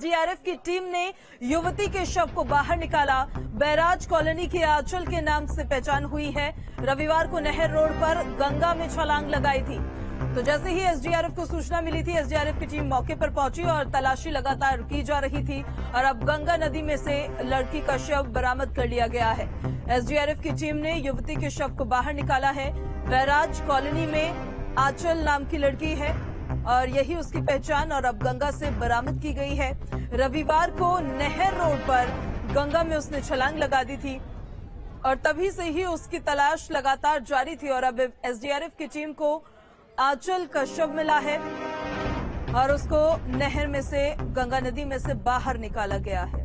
SDRF की team ने युवती के शव को बाहर निकाला। बैराज कॉलोनी के आंचल के नाम से पहचान हुई है। रविवार को नहर रोड पर गंगा में छलांग लगाई थी। तो जैसे ही एसडीआरएफ को सूचना मिली थी, एसडीआरएफ की टीम मौके पर पहुंची और तलाशी लगातार की जा रही थी और अब गंगा नदी में से लड़की का शव बरामद कर लिया गया है। एसडीआरएफ की टीम ने युवती के शव को बाहर निकाला है। बैराज कॉलोनी में आंचल नाम की लड़की है और यही उसकी पहचान और अब गंगा से बरामद की गई है। रविवार को नहर रोड पर गंगा में उसने छलांग लगा दी थी और तभी से ही उसकी तलाश लगातार जारी थी और अब एसडीआरएफ की टीम को आंचल का शव मिला है और उसको नहर में से, गंगा नदी में से बाहर निकाला गया है।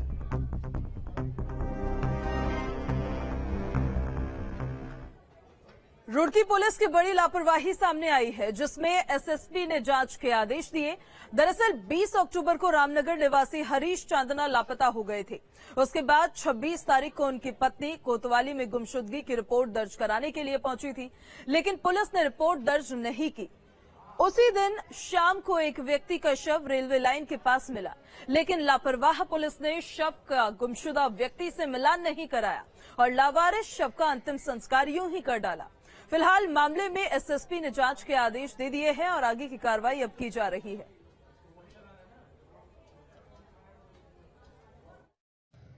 रुड़की पुलिस की बड़ी लापरवाही सामने आई है, जिसमें एसएसपी ने जांच के आदेश दिए। दरअसल 20 अक्टूबर को रामनगर निवासी हरीश चांदना लापता हो गए थे। उसके बाद 26 तारीख को उनकी पत्नी कोतवाली में गुमशुदगी की रिपोर्ट दर्ज कराने के लिए पहुंची थी, लेकिन पुलिस ने रिपोर्ट दर्ज नहीं की। उसी दिन शाम को एक व्यक्ति का शव रेलवे लाइन के पास मिला, लेकिन लापरवाह पुलिस ने शव का गुमशुदा व्यक्ति से मिलान नहीं कराया और लावारिस शव का अंतिम संस्कार यूं ही कर डाला। फिलहाल मामले में एसएसपी ने जांच के आदेश दे दिए हैं और आगे की कार्रवाई अब की जा रही है।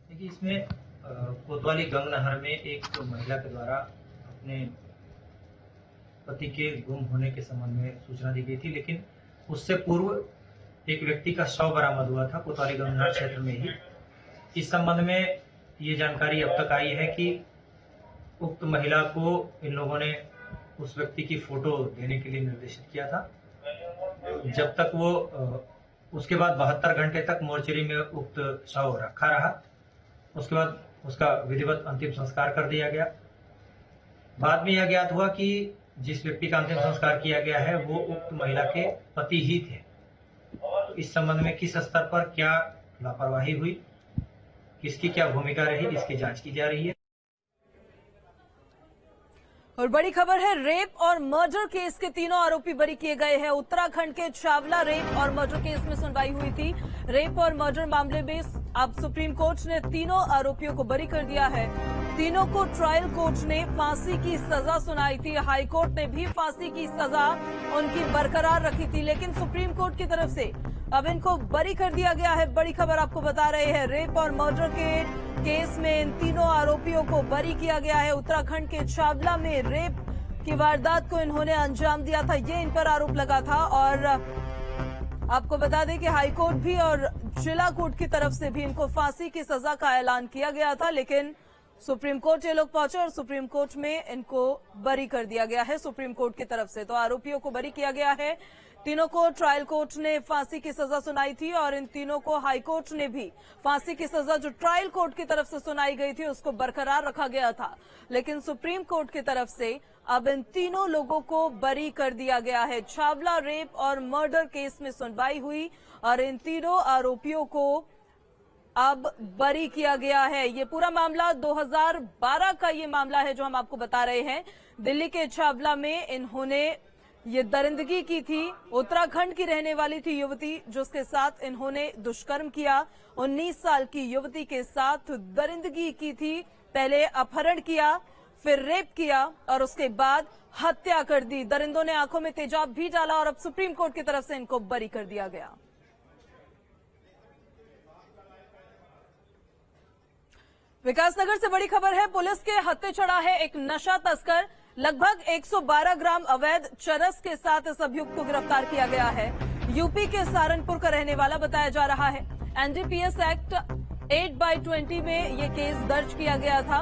देखिए, इसमें कोतवाली गंग नहर में एक महिला के द्वारा अपने पति के गुम होने के संबंध में सूचना दी गई थी, लेकिन उससे पूर्व एक व्यक्ति का शव बरामद हुआ था कोतवाली गंग नहर क्षेत्र में ही। इस संबंध में ये जानकारी अब तक आई है कि उक्त महिला को इन लोगों ने उस व्यक्ति की फोटो देने के लिए निर्देशित किया था। जब तक वो उसके बाद 72 घंटे तक मोर्चरी में उक्त शव रखा रहा। उसके बाद उसका विधिवत अंतिम संस्कार कर दिया गया। बाद में यह ज्ञात हुआ कि जिस व्यक्ति का अंतिम संस्कार किया गया है वो उक्त महिला के पति ही थे। तो इस संबंध में किस स्तर पर क्या लापरवाही हुई, किसकी क्या भूमिका रही, इसकी जांच की जा रही है। और बड़ी खबर है, रेप और मर्डर केस के तीनों आरोपी बरी किए गए हैं। उत्तराखंड के छावला रेप और मर्डर केस में सुनवाई हुई थी। रेप और मर्डर मामले में अब सुप्रीम कोर्ट ने तीनों आरोपियों को बरी कर दिया है। तीनों को ट्रायल कोर्ट ने फांसी की सजा सुनाई थी। हाई कोर्ट ने भी फांसी की सजा उनकी बरकरार रखी थी, लेकिन सुप्रीम कोर्ट की तरफ से अब इनको बरी कर दिया गया है। बड़ी खबर आपको बता रहे हैं, रेप और मर्डर के केस में इन तीनों आरोपियों को बरी किया गया है। उत्तराखंड के छावला में रेप की वारदात को इन्होंने अंजाम दिया था, ये इन पर आरोप लगा था। और आपको बता दें कि हाईकोर्ट भी और जिला कोर्ट की तरफ से भी इनको फांसी की सजा का ऐलान किया गया था, लेकिन सुप्रीम कोर्ट ये लोग पहुंचे और सुप्रीम कोर्ट में इनको बरी कर दिया गया है सुप्रीम कोर्ट की तरफ से। तो आरोपियों को बरी किया गया है। तीनों को ट्रायल कोर्ट ने फांसी की सजा सुनाई थी और इन तीनों को हाई कोर्ट ने भी फांसी की सजा जो ट्रायल कोर्ट की तरफ से सुनाई गई थी उसको बरकरार रखा गया था, लेकिन सुप्रीम कोर्ट की तरफ से अब इन तीनों लोगों को बरी कर दिया गया है। छावला रेप और मर्डर केस में सुनवाई हुई और इन तीनों आरोपियों को अब बरी किया गया है। ये पूरा मामला 2012 का ये मामला है जो हम आपको बता रहे हैं। दिल्ली के छावला में इन्होंने ये दरिंदगी की थी। उत्तराखंड की रहने वाली थी युवती, जिसके साथ इन्होंने दुष्कर्म किया। 19 साल की युवती के साथ दरिंदगी की थी। पहले अपहरण किया, फिर रेप किया और उसके बाद हत्या कर दी। दरिंदों ने आंखों में तेजाब भी डाला और अब सुप्रीम कोर्ट की तरफ से इनको बरी कर दिया गया। विकासनगर से बड़ी खबर है, पुलिस के हत्थे चढ़ा है एक नशा तस्कर। लगभग 112 ग्राम अवैध चरस के साथ इस अभियुक्त को गिरफ्तार किया गया है। यूपी के सहारनपुर का रहने वाला बताया जा रहा है। एनडीपीएस एक्ट 8/20 में ये केस दर्ज किया गया था।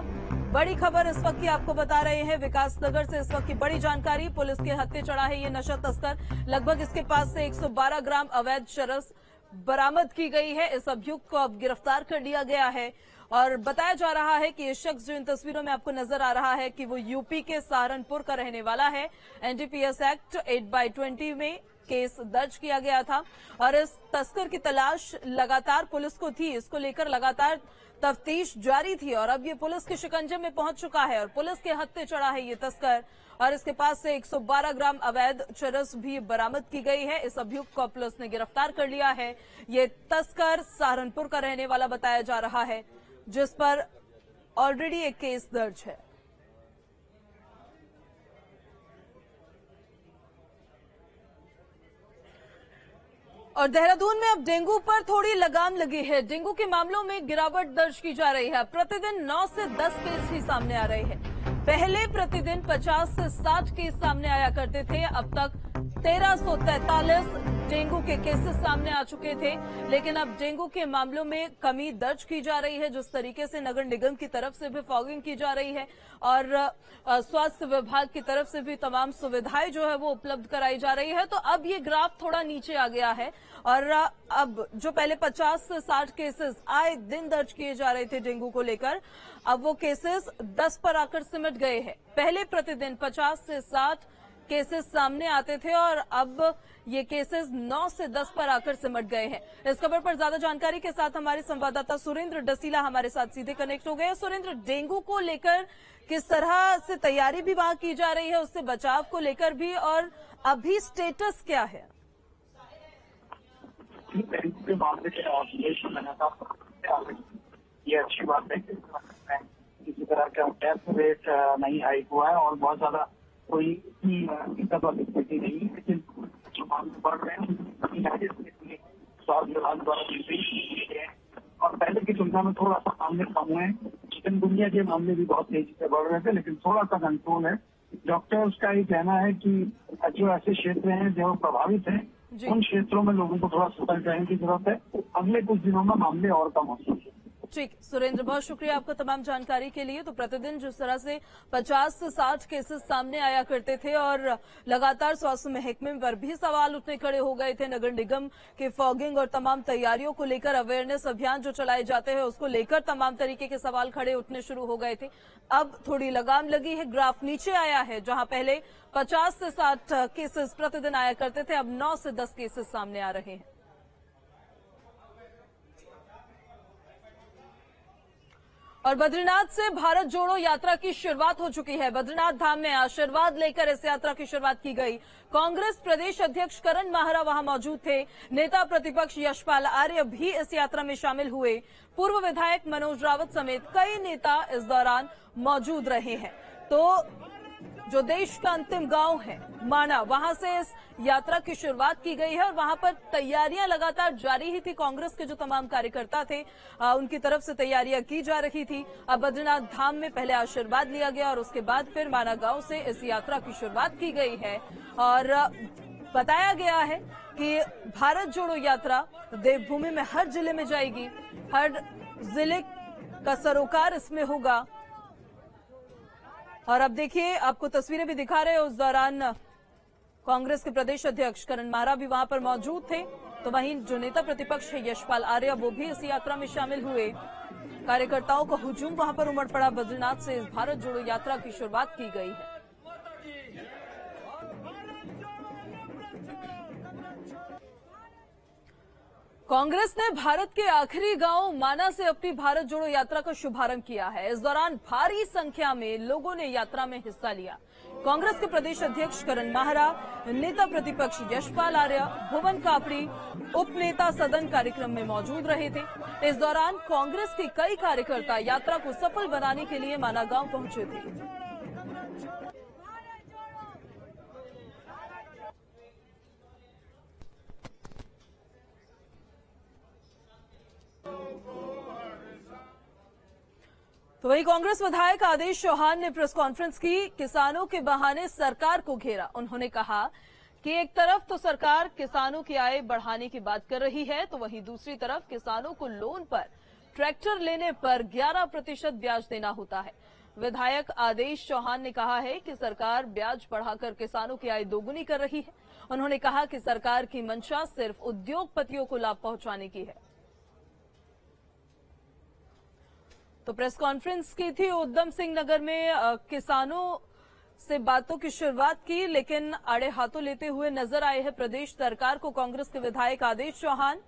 बड़ी खबर इस वक्त की आपको बता रहे हैं विकासनगर से। इस वक्त की बड़ी जानकारी, पुलिस के हत्थे चढ़ा है ये नशा तस्कर। लगभग इसके पास से 112 ग्राम अवैध चरस बरामद की गई है। इस अभियुक्त को अब गिरफ्तार कर लिया गया है और बताया जा रहा है कि ये शख्स जो इन तस्वीरों में आपको नजर आ रहा है कि वो यूपी के सहारनपुर का रहने वाला है। एनडीपीएस एक्ट 8/20 में केस दर्ज किया गया था और इस तस्कर की तलाश लगातार पुलिस को थी। इसको लेकर लगातार तफ्तीश जारी थी और अब ये पुलिस के शिकंजे में पहुंच चुका है और पुलिस के हत्थे चढ़ा है ये तस्कर और इसके पास से 112 ग्राम अवैध चरस भी बरामद की गई है। इस अभियुक्त को पुलिस ने गिरफ्तार कर लिया है। ये तस्कर सहारनपुर का रहने वाला बताया जा रहा है, जिस पर ऑलरेडी एक केस दर्ज है। और देहरादून में अब डेंगू पर थोड़ी लगाम लगी है। डेंगू के मामलों में गिरावट दर्ज की जा रही है। प्रतिदिन 9 से 10 केस ही सामने आ रहे हैं। पहले प्रतिदिन 50 से 60 केस सामने आया करते थे। अब तक 1343 डेंगू के केसेस सामने आ चुके थे, लेकिन अब डेंगू के मामलों में कमी दर्ज की जा रही है। जिस तरीके से नगर निगम की तरफ से भी फॉगिंग की जा रही है और स्वास्थ्य विभाग की तरफ से भी तमाम सुविधाएं जो है वो उपलब्ध कराई जा रही है, तो अब ये ग्राफ थोड़ा नीचे आ गया है और अब जो पहले 50 से 60 केसेस आए दिन दर्ज किए जा रहे थे डेंगू को लेकर, अब वो केसेस 10 पर आकर सिमट गए हैं। पहले प्रतिदिन 50 से 60 केसेस सामने आते थे और अब ये केसेस 9 से 10 पर आकर सिमट गए हैं। इस खबर पर ज्यादा जानकारी के साथ हमारे संवाददाता सुरेंद्र डसीला हमारे साथ सीधे कनेक्ट हो गए। सुरेंद्र, डेंगू को लेकर किस तरह से तैयारी भी वहां की जा रही है, उससे बचाव को लेकर भी, और अभी स्टेटस क्या है? डेंगू के मामले ये अच्छी बात है कि किसी तरह का डेथ रेट नहीं हाइक हुआ है और बहुत ज्यादा कोई दिक्कत वाली स्थिति नहीं है, लेकिन जो मामले बढ़ रहे हैं स्वास्थ्य विभाग द्वारा निर्देश दिए गए और पहले की तुलना में थोड़ा सा मामले कम हुए। चिकनगुनिया के मामले भी बहुत तेजी से बढ़ रहे थे, लेकिन थोड़ा सा कंट्रोल है। डॉक्टर्स का ये कहना है कि जो ऐसे क्षेत्र हैं जो प्रभावित हैं, उन क्षेत्रों में लोगों को थोड़ा सतर्क रहने की जरूरत है। अगले कुछ दिनों में मामले और कम हो सकते हैं। ठीक, सुरेंद्र, बहुत शुक्रिया आपका तमाम जानकारी के लिए। तो प्रतिदिन जिस तरह से 50 से 60 केसेस सामने आया करते थे और लगातार स्वास्थ्य महकमे पर भी सवाल उठने खड़े हो गए थे। नगर निगम के फॉगिंग और तमाम तैयारियों को लेकर अवेयरनेस अभियान जो चलाए जाते हैं उसको लेकर तमाम तरीके के सवाल खड़े उठने शुरू हो गए थे। अब थोड़ी लगाम लगी है, ग्राफ नीचे आया है। जहां पहले 50 से 60 केसेस प्रतिदिन आया करते थे, अब 9 से 10 केसेस सामने आ रहे हैं। और बद्रीनाथ से भारत जोड़ो यात्रा की शुरुआत हो चुकी है। बद्रीनाथ धाम में आशीर्वाद लेकर इस यात्रा की शुरुआत की गई। कांग्रेस प्रदेश अध्यक्ष करण माहरा वहां मौजूद थे। नेता प्रतिपक्ष यशपाल आर्य भी इस यात्रा में शामिल हुए। पूर्व विधायक मनोज रावत समेत कई नेता इस दौरान मौजूद रहे हैं। तो जो देश का अंतिम गांव है माना, वहां से इस यात्रा की शुरुआत की गई है और वहां पर तैयारियां लगातार जारी ही थी। कांग्रेस के जो तमाम कार्यकर्ता थे उनकी तरफ से तैयारियां की जा रही थी। अब बद्रीनाथ धाम में पहले आशीर्वाद लिया गया और उसके बाद फिर माना गांव से इस यात्रा की शुरुआत की गई है और बताया गया है कि भारत जोड़ो यात्रा देवभूमि में हर जिले में जाएगी, हर जिले का सरोकार इसमें होगा। और अब देखिए, आपको तस्वीरें भी दिखा रहे हैं। उस दौरान कांग्रेस के प्रदेश अध्यक्ष करण माहरा भी वहां पर मौजूद थे। तो वहीं जो नेता प्रतिपक्ष है यशपाल आर्य, वो भी इस यात्रा में शामिल हुए। कार्यकर्ताओं का हुजूम वहां पर उमड़ पड़ा। बद्रीनाथ से इस भारत जोड़ो यात्रा की शुरुआत की गई है। कांग्रेस ने भारत के आखिरी गांव माना से अपनी भारत जोड़ो यात्रा का शुभारंभ किया है। इस दौरान भारी संख्या में लोगों ने यात्रा में हिस्सा लिया। कांग्रेस के प्रदेश अध्यक्ष करण माहरा, नेता प्रतिपक्ष यशपाल आर्य, भुवन कापड़ी, उप नेता सदन कार्यक्रम में मौजूद रहे थे। इस दौरान कांग्रेस के कई कार्यकर्ता यात्रा को सफल बनाने के लिए माना गांव पहुंचे थे। तो वही कांग्रेस विधायक आदेश चौहान ने प्रेस कॉन्फ्रेंस की। किसानों के बहाने सरकार को घेरा। उन्होंने कहा कि एक तरफ तो सरकार किसानों की आय बढ़ाने की बात कर रही है, तो वहीं दूसरी तरफ किसानों को लोन पर ट्रैक्टर लेने पर 11% ब्याज देना होता है। विधायक आदेश चौहान ने कहा है कि सरकार ब्याज बढ़ाकर किसानों की आय दोगुनी कर रही है। उन्होंने कहा कि सरकार की मंशा सिर्फ उद्योगपतियों को लाभ पहुंचाने की है। तो प्रेस कॉन्फ्रेंस की थी उधम सिंह नगर में। किसानों से बातों की शुरुआत की, लेकिन आड़े हाथों लेते हुए नजर आए हैं प्रदेश सरकार को कांग्रेस के विधायक आदेश चौहान,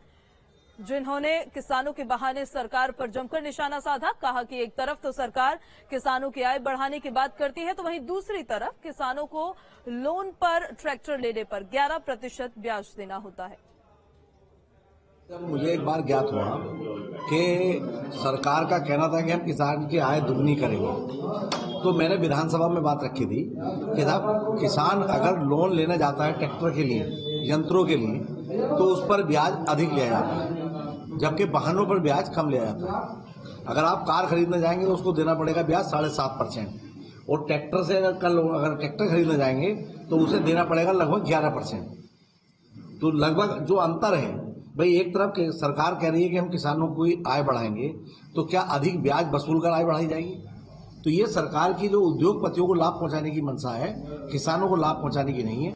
जिन्होंने किसानों के बहाने सरकार पर जमकर निशाना साधा। कहा कि एक तरफ तो सरकार किसानों की आय बढ़ाने की बात करती है, तो वहीं दूसरी तरफ किसानों को लोन पर ट्रैक्टर लेने पर 11% ब्याज देना होता है। मुझे एक बार ज्ञात हुआ कि सरकार का कहना था कि हम किसान की आय दुगनी करेंगे, तो मैंने विधानसभा में बात रखी थी कि साहब किसान अगर लोन लेने जाता है ट्रैक्टर के लिए, यंत्रों के लिए, तो उस पर ब्याज अधिक लिया जाता है, जबकि वाहनों पर ब्याज कम लिया जाता है। अगर आप कार खरीदने जाएंगे तो उसको देना पड़ेगा ब्याज 7.5%, और ट्रैक्टर से अगर ट्रैक्टर खरीदने जाएंगे तो उसे देना पड़ेगा लगभग 11%। तो लगभग जो अंतर है भाई, एक तरफ सरकार कह रही है कि हम किसानों की आय बढ़ाएंगे, तो क्या अधिक ब्याज वसूल कर आय बढ़ाई जाएगी? तो ये सरकार की जो उद्योगपतियों को लाभ पहुंचाने की मंशा है, किसानों को लाभ पहुंचाने की नहीं है।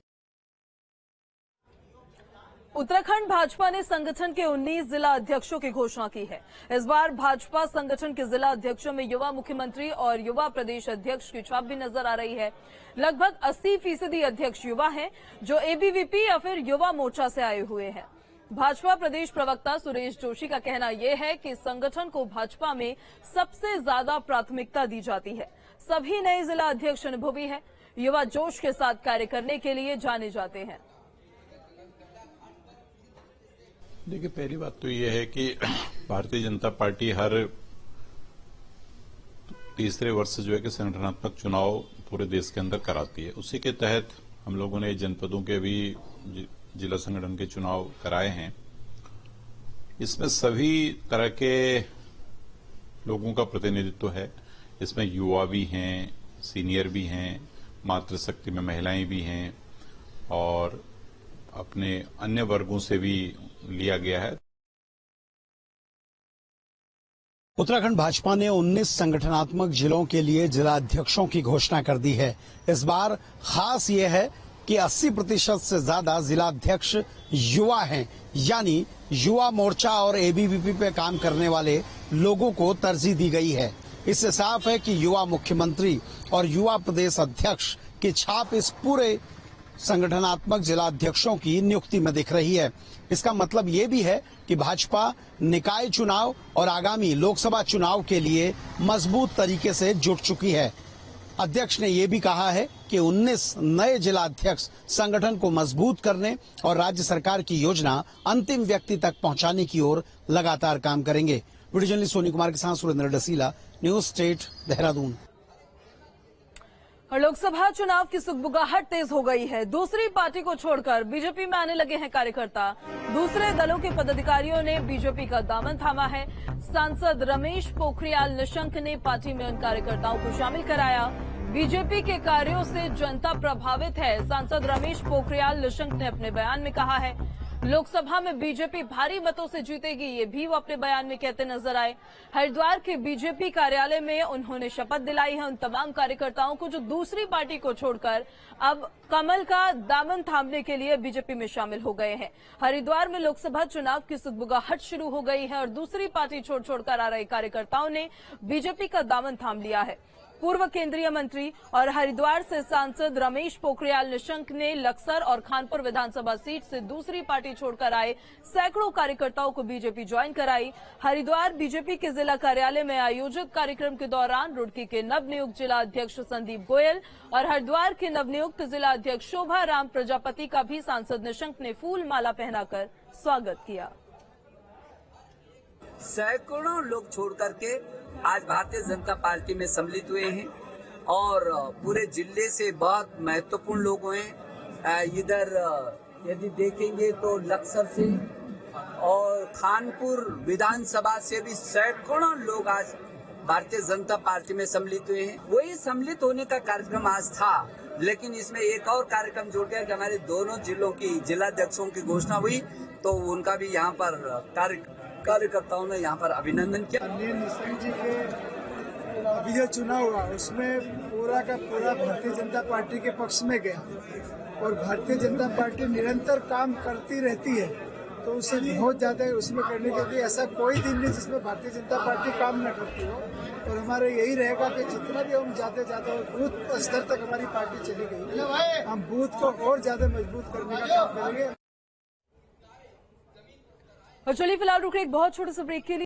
उत्तराखंड भाजपा ने संगठन के 19 जिला अध्यक्षों की घोषणा की है। इस बार भाजपा संगठन के जिला अध्यक्षों में युवा मुख्यमंत्री और युवा प्रदेश अध्यक्ष की छाप भी नजर आ रही है। लगभग 80% अध्यक्ष युवा हैं, जो एबीवीपी या फिर युवा मोर्चा से आए हुए हैं। भाजपा प्रदेश प्रवक्ता सुरेश जोशी का कहना यह है कि संगठन को भाजपा में सबसे ज्यादा प्राथमिकता दी जाती है। सभी नए जिला अध्यक्ष अनुभवी हैं, युवा जोश के साथ कार्य करने के लिए जाने जाते हैं। देखिए, पहली बात तो यह है कि भारतीय जनता पार्टी हर तीसरे वर्ष जो है कि संगठनात्मक चुनाव पूरे देश के अंदर कराती है। उसी के तहत हम लोगों ने जनपदों के भी जिला संगठन के चुनाव कराए हैं। इसमें सभी तरह के लोगों का प्रतिनिधित्व है। इसमें युवा भी हैं, सीनियर भी हैं, मातृशक्ति में महिलाएं भी हैं, और अपने अन्य वर्गों से भी लिया गया है। उत्तराखंड भाजपा ने 19 संगठनात्मक जिलों के लिए जिला अध्यक्षों की घोषणा कर दी है। इस बार खास ये है कि 80% से ज्यादा जिला अध्यक्ष युवा हैं, यानी युवा मोर्चा और एबीवीपी पे काम करने वाले लोगों को तरजीह दी गई है। इससे साफ है कि युवा मुख्यमंत्री और युवा प्रदेश अध्यक्ष की छाप इस पूरे संगठनात्मक जिला अध्यक्षों की नियुक्ति में दिख रही है। इसका मतलब ये भी है कि भाजपा निकाय चुनाव और आगामी लोकसभा चुनाव के लिए मजबूत तरीके से जुट चुकी है। अध्यक्ष ने ये भी कहा है कि 19 नए जिला अध्यक्ष संगठन को मजबूत करने और राज्य सरकार की योजना अंतिम व्यक्ति तक पहुंचाने की ओर लगातार काम करेंगे। वीडियो जर्नलिस्ट सोनी कुमार के साथ सुरेंद्र डसीला, न्यूज स्टेट, देहरादून। और लोकसभा चुनाव की सुगबुगाहट तेज हो गई है। दूसरी पार्टी को छोड़कर बीजेपी में आने लगे हैं कार्यकर्ता। दूसरे दलों के पदाधिकारियों ने बीजेपी का दामन थामा है। सांसद रमेश पोखरियाल निशंक ने पार्टी में उन कार्यकर्ताओं को शामिल कराया। बीजेपी के कार्यों से जनता प्रभावित है, सांसद रमेश पोखरियाल निशंक ने अपने बयान में कहा है। लोकसभा में बीजेपी भारी मतों से जीतेगी, ये भी वो अपने बयान में कहते नजर आए। हरिद्वार के बीजेपी कार्यालय में उन्होंने शपथ दिलाई है उन तमाम कार्यकर्ताओं को जो दूसरी पार्टी को छोड़कर अब कमल का दामन थामने के लिए बीजेपी में शामिल हो गए हैं। हरिद्वार में लोकसभा चुनाव की सुगबुगाहट शुरू हो गई है और दूसरी पार्टी छोड़कर आ रहे कार्यकर्ताओं ने बीजेपी का दामन थाम लिया है। पूर्व केंद्रीय मंत्री और हरिद्वार से सांसद रमेश पोखरियाल निशंक ने लक्सर और खानपुर विधानसभा सीट से दूसरी पार्टी छोड़कर आए सैकड़ों कार्यकर्ताओं को बीजेपी ज्वाइन कराई। हरिद्वार बीजेपी के जिला कार्यालय में आयोजित कार्यक्रम के दौरान रुड़की के नवनियुक्त जिला अध्यक्ष संदीप गोयल और हरिद्वार के नवनियुक्त जिला अध्यक्ष शोभा राम प्रजापति का भी सांसद निशंक ने फूल माला पहनाकर स्वागत किया। सैकड़ों लोग छोड़ करके आज भारतीय जनता पार्टी में सम्मिलित हुए हैं और पूरे जिले से बहुत महत्वपूर्ण लोग हुए हैं। इधर यदि देखेंगे तो लक्सर से और खानपुर विधानसभा से भी सैकड़ों लोग आज भारतीय जनता पार्टी में सम्मिलित हुए हैं। वही सम्मिलित होने का कार्यक्रम आज था, लेकिन इसमें एक और कार्यक्रम जुड़ गया कि हमारे दोनों जिलों की जिलाध्यक्षों की घोषणा हुई, तो उनका भी यहाँ पर कार्यकर्ताओं ने यहाँ पर अभिनंदन किया। निशंक जी के अभी जो चुनाव हुआ उसमें पूरा का पूरा भारतीय जनता पार्टी के पक्ष में गया और भारतीय जनता पार्टी निरंतर काम करती रहती है तो उससे बहुत ज्यादा उसमें करने के लिए ऐसा कोई दिन नहीं जिसमें भारतीय जनता पार्टी काम न करती हो। और हमारा यही रहेगा कि जितना भी हम जाते बूथ स्तर तक हमारी पार्टी चली गई, हम बूथ को और ज्यादा मजबूत करने का काम करेंगे। और चलिए फिलहाल रुक रहे एक बहुत छोटे से ब्रेक के लिए।